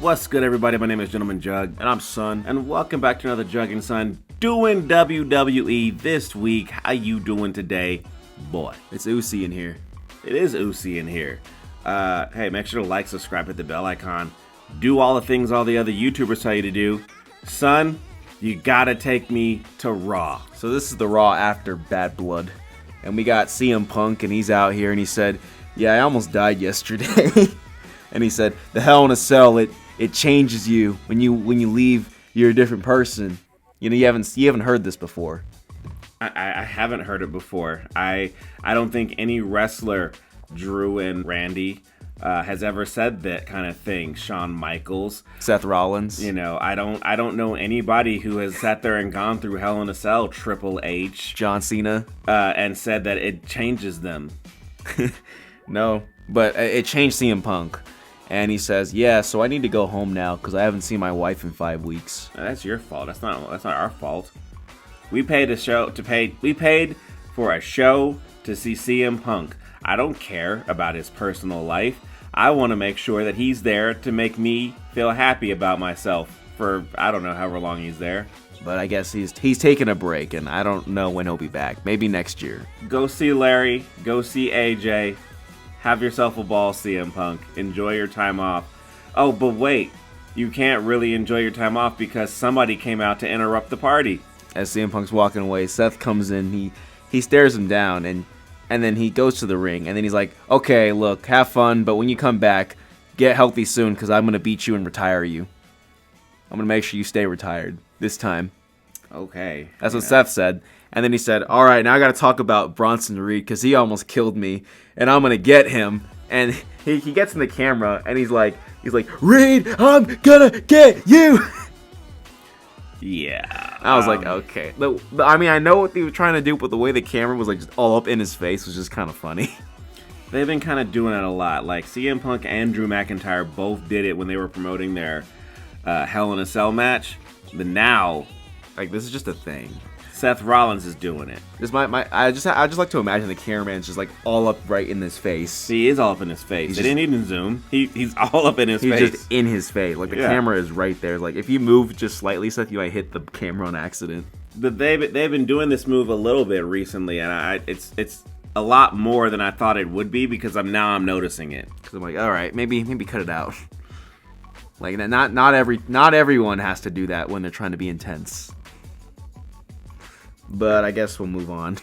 What's good, everybody? My name is Gentleman Jugg, and I'm Son, and welcome back to another Jugg and Son doing WWE this week. How you doing today, boy? It's Uzi in here. It is Uzi in here. Hey, make sure to like, subscribe, hit the bell icon, do all the things all the other YouTubers tell you to do. Son, you gotta take me to Raw. So this is the Raw after Bad Blood, and we got CM Punk, and he's out here, and he said, "Yeah, I almost died yesterday." And he said, "The Hell in a Cell, it changes you when you leave. You're a different person." You know, you haven't heard this before. I haven't heard it before. I don't think any wrestler, Drew and Randy, has ever said that kind of thing. Shawn Michaels, Seth Rollins. You know, I don't know anybody who has sat there and gone through Hell in a Cell. Triple H, John Cena, and said that it changes them. No, but it changed CM Punk. And he says, "Yeah, so I need to go home now because I haven't seen my wife in 5 weeks." That's your fault. That's not our fault. We paid We paid for a show to see CM Punk. I don't care about his personal life. I want to make sure that he's there to make me feel happy about myself for I don't know however long he's there. But I guess he's taking a break, and I don't know when he'll be back. Maybe next year. Go see Larry. Go see AJ. Have yourself a ball, CM Punk. Enjoy your time off. Oh, but wait. You can't really enjoy your time off because somebody came out to interrupt the party. As CM Punk's walking away, Seth comes in. He stares him down, and then he goes to the ring. And then he's like, "Okay, look, have fun, but when you come back, get healthy soon because I'm going to beat you and retire you. I'm going to make sure you stay retired this time." Okay. That's what Seth said. And then he said, "All right, now I got to talk about Bronson Reed because he almost killed me, and I'm gonna get him." And he gets in the camera and he's like, "Reed, I'm gonna get you." Yeah. I was like, okay. I mean, I know what they were trying to do, but the way the camera was like just all up in his face was just kind of funny. They've been kind of doing it a lot. Like CM Punk and Drew McIntyre both did it when they were promoting their Hell in a Cell match. But now, like, this is just a thing. Seth Rollins is doing it. I just like to imagine the cameraman's just like all up right in his face. He is all up in his face. They didn't even zoom. He's all up in his face. He's just in his face. Like the camera is right there. Like if you move just slightly, Seth, you might hit the camera on accident. But they've been doing this move a little bit recently, and it's a lot more than I thought it would be because I'm noticing it. Because I'm like, all right, maybe cut it out. Like not everyone has to do that when they're trying to be intense. But I guess we'll move on.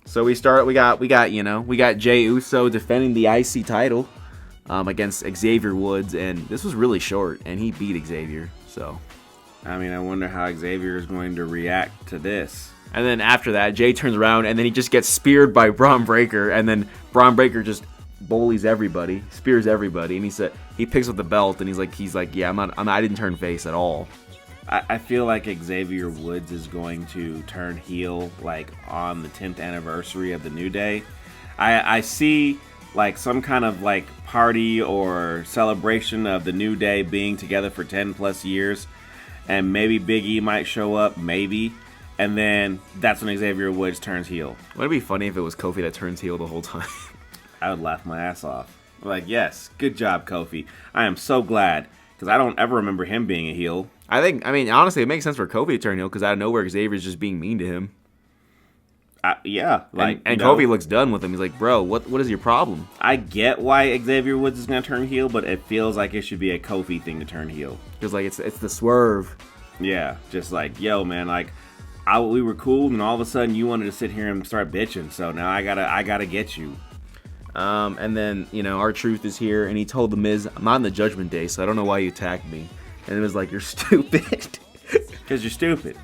So we got Jey Uso defending the IC title against Xavier Woods, and this was really short, and he beat Xavier. So, I mean, I wonder how Xavier is going to react to this. And then after that, Jey turns around, and then he just gets speared by Braun Breaker, and then Braun Breaker just bullies everybody, spears everybody, and he picks up the belt, and he's like, "Yeah, I didn't turn face at all." I feel like Xavier Woods is going to turn heel like on the 10th anniversary of the New Day. I see like some kind of like party or celebration of the New Day being together for 10 plus years, and maybe Big E might show up, maybe, and then that's when Xavier Woods turns heel. Wouldn't it be funny if it was Kofi that turns heel the whole time? I would laugh my ass off. Like, yes, good job, Kofi. I am so glad because I don't ever remember him being a heel. I mean, honestly, it makes sense for Kofi to turn heel because out of nowhere, Xavier's just being mean to him. Yeah. Like, and Kofi looks done with him. He's like, "Bro, what is your problem?" I get why Xavier Woods is going to turn heel, but it feels like it should be a Kofi thing to turn heel. Because, like, it's the swerve. Yeah, just like, yo, man, like, we were cool, and all of a sudden you wanted to sit here and start bitching, so now I gotta get you. And then, R-Truth is here, and he told The Miz, "I'm not on the Judgment Day, so I don't know why you attacked me." And it was like, "You're stupid." Because you're stupid.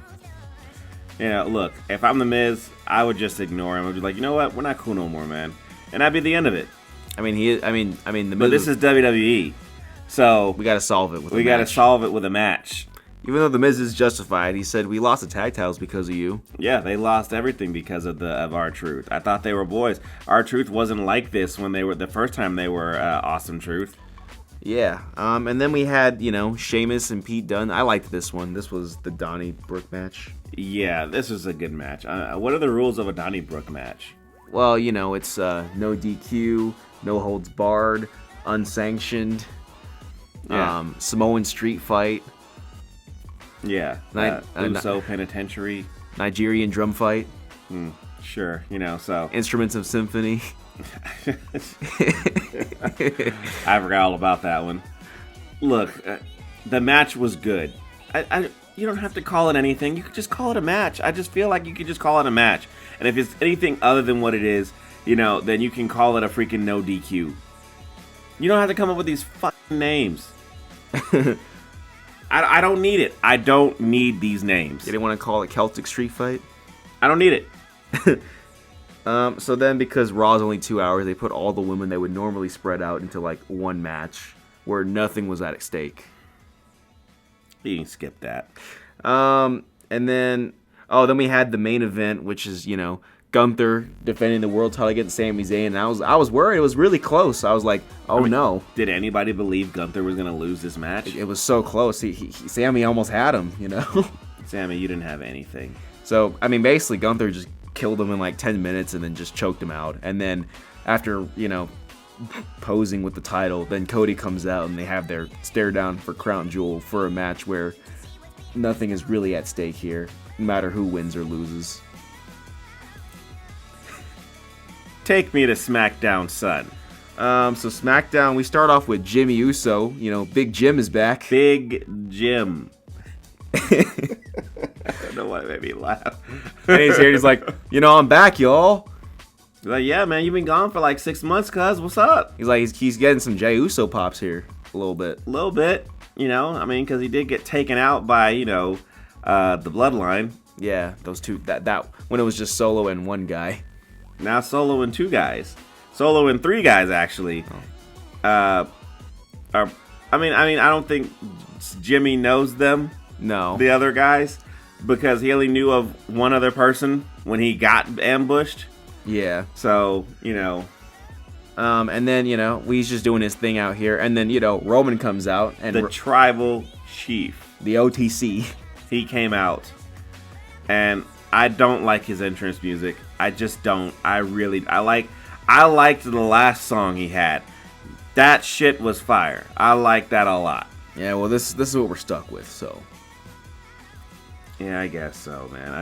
Look, if I'm The Miz, I would just ignore him. I'd be like, you know what? We're not cool no more, man. And that'd be the end of it. I mean, The Miz. But this is WWE, so we gotta solve it with. We gotta solve it with a match. Even though The Miz is justified, he said, "We lost the tag titles because of you." Yeah, they lost everything because of R-Truth. I thought they were boys. R-Truth wasn't like this when they were the first time they were Awesome Truth. Yeah, and then we had, Sheamus and Pete Dunne. I liked this one. This was the Donnybrook match. Yeah, this was a good match. What are the rules of a Donnybrook match? Well, it's no DQ, no holds barred, unsanctioned. Yeah. Samoan street fight, Yeah. Uso Penitentiary. Nigerian drum fight, Sure. So. Instruments of Symphony. I forgot all about that one. Look, the match was good. You don't have to call it anything. You could just call it a match. I just feel like you could just call it a match. And if it's anything other than what it is, then you can call it a freaking no DQ. You don't have to come up with these fucking names. I don't need it. I don't need these names. You didn't want to call it Celtic Street Fight? I don't need it. So then, because Raw's only 2 hours, they put all the women they would normally spread out into like one match where nothing was at stake. You can skip that. And then we had the main event, which is Gunther defending the world title against Sami Zayn. And I was worried. It was really close. I was like, no. Did anybody believe Gunther was going to lose this match? It was so close. Sami almost had him. Sammy, you didn't have anything. So basically Gunther just killed him in like 10 minutes and then just choked him out. And then after, posing with the title, then Cody comes out and they have their stare down for Crown Jewel for a match where nothing is really at stake here, no matter who wins or loses. Take me to SmackDown, son. So SmackDown, we start off with Jimmy Uso. Big Jim is back. Big Jim. I don't know why it made me laugh. And he's here, he's like, I'm back, y'all. He's like, yeah, man, you've been gone for like 6 months, cuz. What's up? He's like, he's getting some Jey Uso pops here a little bit. A little bit, because he did get taken out by, the Bloodline. Yeah, those two, that when it was just Solo and one guy. Now Solo and 2 guys. Solo and 3 guys, actually. I don't think Jimmy knows them. No. The other guys, because he only knew of one other person when he got ambushed. Yeah. So, and then, he's just doing his thing out here. And then, Roman comes out. And the tribal chief. The OTC. He came out. And I don't like his entrance music. I just don't. I liked the last song he had. That shit was fire. I like that a lot. Yeah, well, this is what we're stuck with, so. Yeah, I guess so, man.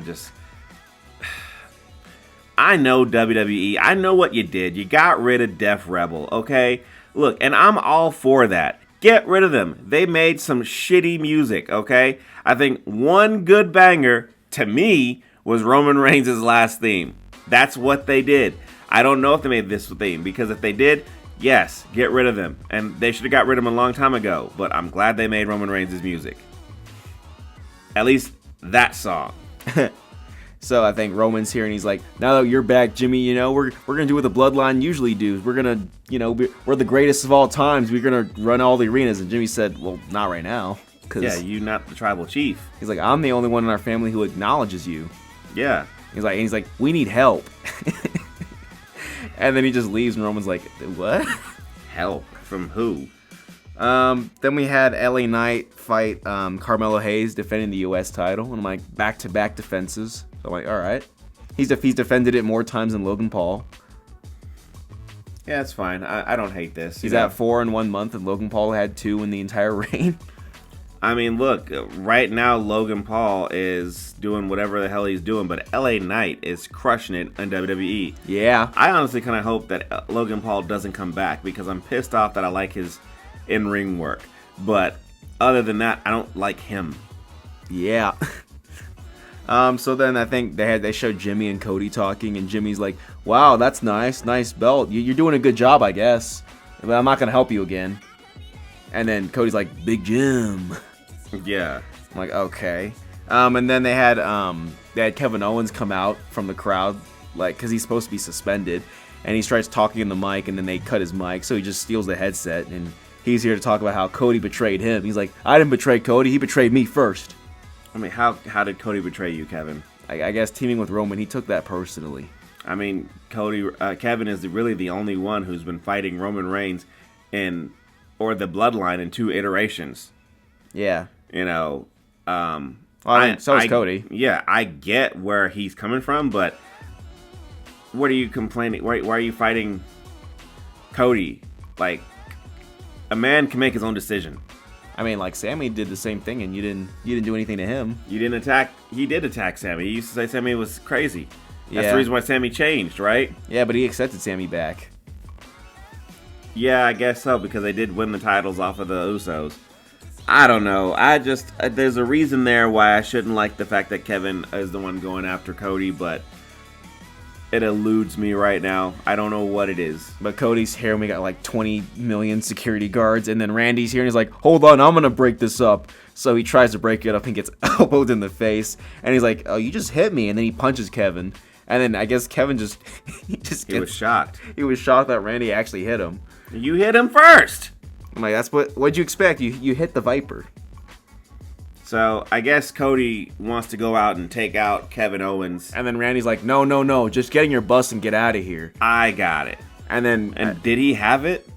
I know WWE. I know what you did. You got rid of Def Rebel, okay? Look, and I'm all for that. Get rid of them. They made some shitty music, okay? I think one good banger, to me, was Roman Reigns' last theme. That's what they did. I don't know if they made this theme, because if they did, yes, get rid of them. And they should have got rid of them a long time ago, but I'm glad they made Roman Reigns' music. At least that song. So I think Roman's here and he's like, now that you're back, Jimmy, we're gonna do what the Bloodline usually do. We're gonna, we're the greatest of all times. We're gonna run all the arenas. And Jimmy said, well, not right now. Yeah, you're not the tribal chief. He's like, I'm the only one in our family who acknowledges you. Yeah. He's like, we need help. And then he just leaves and Roman's like, what? Help? From who? Then we had LA Knight fight Carmelo Hayes defending the U.S. title. And I'm like, back-to-back defenses. So I'm like, all right. He's defended it more times than Logan Paul. Yeah, it's fine. I don't hate this. He's at 4 in 1 month, and Logan Paul had 2 in the entire reign. I mean, look, right now Logan Paul is doing whatever the hell he's doing, but LA Knight is crushing it in WWE. Yeah. I honestly kind of hope that Logan Paul doesn't come back because I'm pissed off that I like his in-ring work. But other than that, I don't like him. Yeah. So then I think they showed Jimmy and Cody talking, and Jimmy's like, wow, that's nice belt. You're doing a good job, I guess. But I'm not going to help you again. And then Cody's like, Big Jim. Yeah. I'm like, okay. And then they had Kevin Owens come out from the crowd, like, because he's supposed to be suspended. And he starts talking in the mic, and then they cut his mic, so he just steals the headset. And he's here to talk about how Cody betrayed him. He's like, I didn't betray Cody. He betrayed me first. I mean, how did Cody betray you, Kevin? I guess teaming with Roman, he took that personally. I mean, Kevin is really the only one who's been fighting Roman Reigns or the Bloodline in 2 iterations. Yeah. So is Cody. Yeah, I get where he's coming from, but what are you complaining? Why are you fighting Cody? Like, a man can make his own decision. I mean, like Sammy did the same thing, and you didn't do anything to him. You didn't attack. He did attack Sammy. He used to say Sammy was crazy. That's Yeah. the reason why Sammy changed, right? Yeah, but he accepted Sammy back. Yeah, I guess so, because they did win the titles off of the Usos. I don't know. There's a reason there why I shouldn't like the fact that Kevin is the one going after Cody, but it eludes me right now. I don't know what it is. But Cody's here, and we got like 20 million security guards, and then Randy's here, and he's like, hold on, I'm going to break this up. So he tries to break it up and gets elbowed in the face, and he's like, oh, you just hit me, and then he punches Kevin. And then I guess Kevin he was shocked. He was shocked that Randy actually hit him. You hit him first! I'm like, what'd you expect? You hit the Viper. So I guess Cody wants to go out and take out Kevin Owens. And then Randy's like, no, just get in your bus and get out of here. I got it. And did he have it?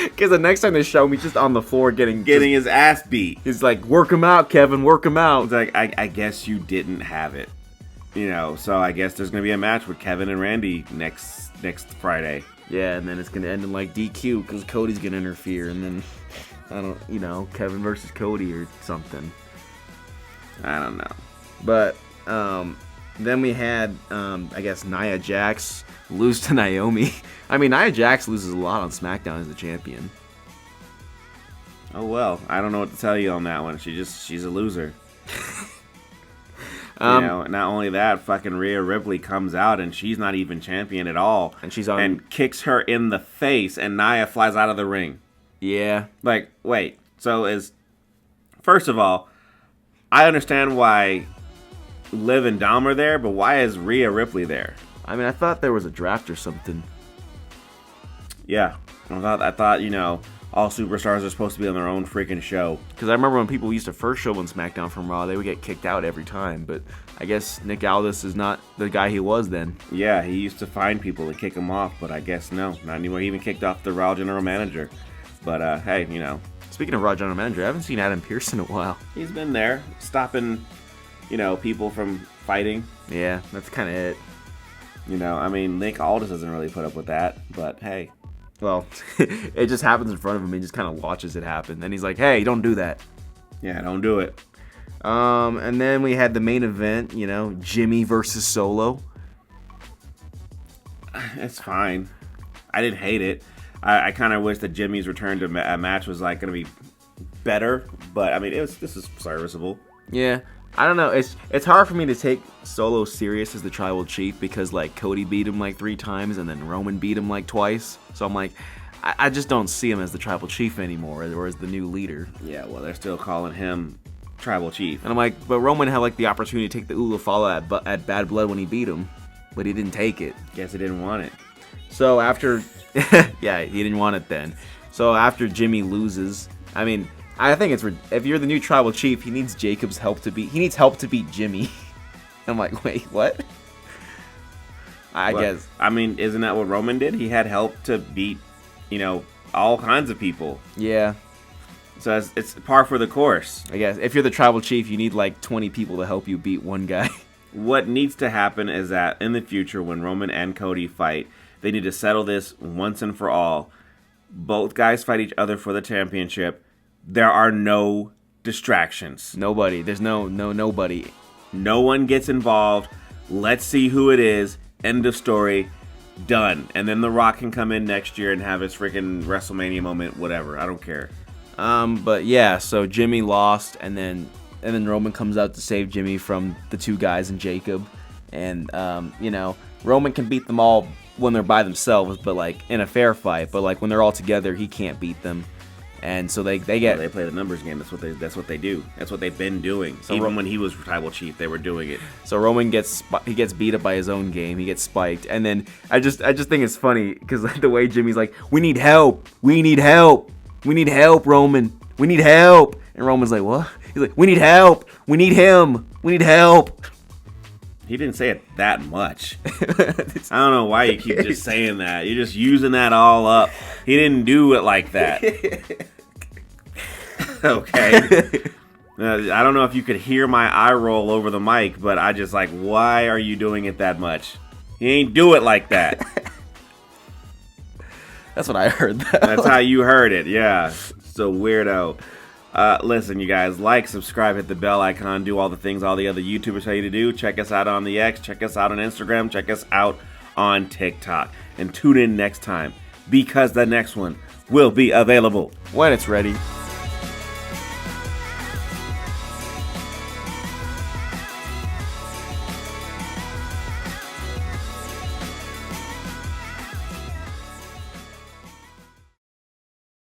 Because the next time they show him, he's just on the floor getting his ass beat. He's like, work him out, Kevin, work him out. It's like, I guess you didn't have it. You know, so I guess there's going to be a match with Kevin and Randy next Friday. Yeah, and then it's going to end in like DQ because Cody's going to interfere. And then, Kevin versus Cody or something. I don't know. But then we had, I guess, Nia Jax lose to Naomi. I mean, Nia Jax loses a lot on SmackDown as the champion. Oh, well, I don't know what to tell you on that one. She's a loser. Not only that, fucking Rhea Ripley comes out and she's not even champion at all. And kicks her in the face, and Nia flies out of the ring. Yeah. Like, wait. First of all, I understand why Liv and Dom are there, but why is Rhea Ripley there? I mean, I thought there was a draft or something. Yeah. I thought, all superstars are supposed to be on their own freaking show. Because I remember when people used to first show on SmackDown from Raw, they would get kicked out every time. But I guess Nick Aldis is not the guy he was then. Yeah, he used to find people to kick him off, but I guess no, not anymore. He even kicked off the Raw general manager. But, hey, Speaking of Raw general manager, I haven't seen Adam Pearce in a while. He's been there, stopping, people from fighting. Yeah, that's kind of it. Nick Aldis doesn't really put up with that, but hey. Well, it just happens in front of him. He just kind of watches it happen. Then he's like, hey, don't do that. Yeah, don't do it. And then we had the main event, Jimmy versus Solo. It's fine. I didn't hate it. I kind of wish that Jimmy's return to a match was like going to be better, but this is serviceable. Yeah. I don't know. It's hard for me to take Solo serious as the tribal chief because like Cody beat him like 3 times and then Roman beat him like twice. So I'm like, I just don't see him as the tribal chief anymore or as the new leader. Yeah, well, they're still calling him tribal chief. And I'm like, but Roman had like the opportunity to take the Ula Fala at Bad Blood when he beat him, but he didn't take it. Guess he didn't want it. So after, yeah, he didn't want it then. So after Jimmy loses, I think if you're the new tribal chief, he needs Jacob's help to beat. He needs help to beat Jimmy. I'm like, wait, what? I guess. Isn't that what Roman did? He had help to beat, all kinds of people. Yeah. So it's par for the course. I guess if you're the tribal chief, you need like 20 people to help you beat one guy. What needs to happen is that in the future, when Roman and Cody fight, they need to settle this once and for all. Both guys fight each other for the championship. There are no distractions. Nobody. There's nobody. No one gets involved. Let's see who it is. End of story. Done. And then The Rock can come in next year and have his freaking WrestleMania moment. Whatever. I don't care. But yeah. So Jimmy lost, and then Roman comes out to save Jimmy from the 2 guys and Jacob, and Roman can beat them all when they're by themselves, but like in a fair fight. But like when they're all together, he can't beat them. And so they play the numbers game. That's what they do. That's what they've been doing. So even when he was tribal chief, they were doing it. So Roman gets beat up by his own game. He gets spiked, and then I just think it's funny because like, the way Jimmy's like, we need help, Roman, we need help, and Roman's like, what? He's like, we need help, we need him, we need help. He didn't say it that much. I don't know why you keep just saying that. You're just using that all up. He didn't do it like that. Okay. I don't know if you could hear my eye roll over the mic, but I just like, why are you doing it that much? He ain't do it like that. That's what I heard. That's how you heard it, yeah. So weirdo. Listen, you guys, like, subscribe, hit the bell icon, do all the things all the other YouTubers tell you to do. Check us out on the X, check us out on Instagram, check us out on TikTok. And tune in next time, because the next one will be available when it's ready.